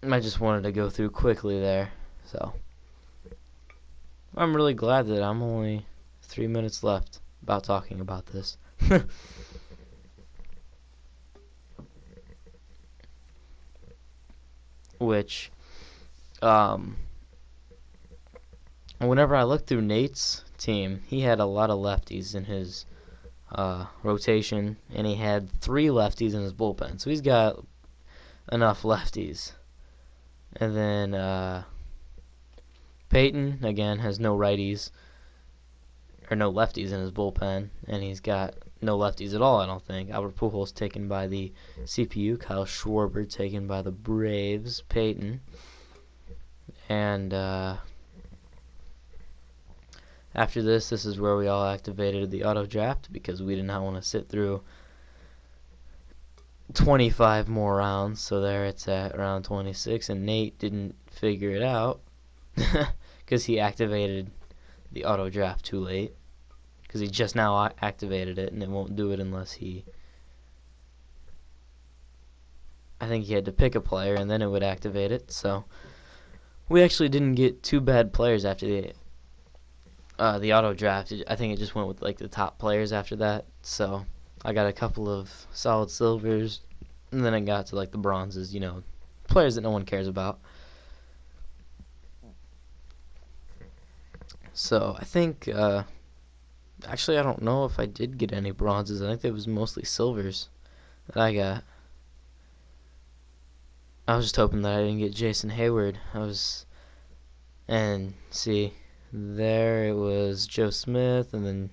I just wanted to go through quickly there. So I'm really glad that I'm only 3 minutes left about talking about this. Which, whenever I looked through Nate's team, he had a lot of lefties in his rotation, and he had 3 lefties in his bullpen. So he's got enough lefties. And then Peyton, again, has no righties, or no lefties in his bullpen, and he's got no lefties at all, I don't think. Albert Pujols taken by the CPU, Kyle Schwarber taken by the Braves, Peyton. And after this is where we all activated the auto draft because we did not want to sit through 25 more rounds. So there it's at round 26, and Nate didn't figure it out because he activated the auto draft too late because he just now activated it, and it won't do it unless I think he had to pick a player and then it would activate it. So we actually didn't get 2 bad players after the auto draft. I think it just went with like the top players after that. So I got a couple of solid silvers, and then it got to like the bronzes, players that no one cares about. So I think, actually I don't know if I did get any bronzes. I think it was mostly silvers that I got. I was just hoping that I didn't get Jason Hayward. And see, there it was Joe Smith, and then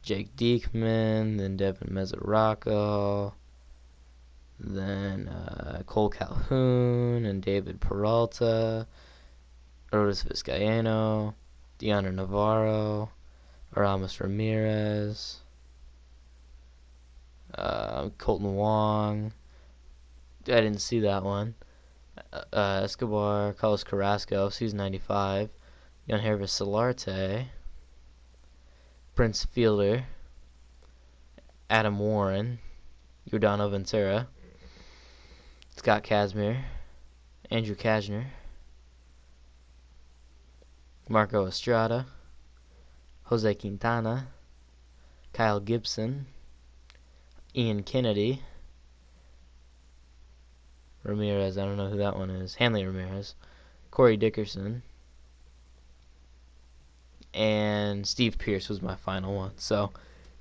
Jake Diekman, then Devin Mesoraco, then Cole Calhoun, and David Peralta, Otis Vizcaino, Deandre Navarro, Aramis Ramirez, Colton Wong. I didn't see that one. Escobar, Carlos Carrasco, he's 95. Yangervis Solarte, Prince Fielder, Adam Warren, Yordano Ventura, Scott Kazmir, Andrew Kashner, Marco Estrada, Jose Quintana, Kyle Gibson, Ian Kennedy, Ramirez, I don't know who that one is, Hanley Ramirez, Corey Dickerson, and Steve Pearce was my final one. So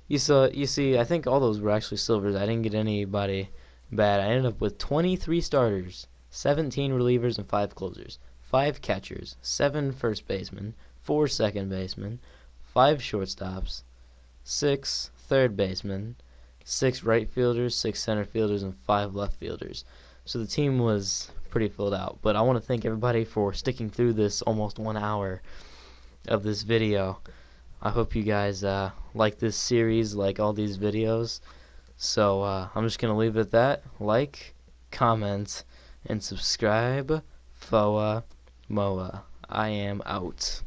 you see, I think all those were actually silvers. I didn't get anybody bad. I ended up with 23 starters, 17 relievers, and 5 closers, 5 catchers, 7 first basemen, 4 second basemen, 5 shortstops, 6 third basemen, 6 right fielders, 6 center fielders, and 5 left fielders. So the team was pretty filled out. But I want to thank everybody for sticking through this almost 1 hour of this video. I hope you guys like this series, like all these videos. So I'm just going to leave it at that. Like, comment, and subscribe. FOA MOA. I am out.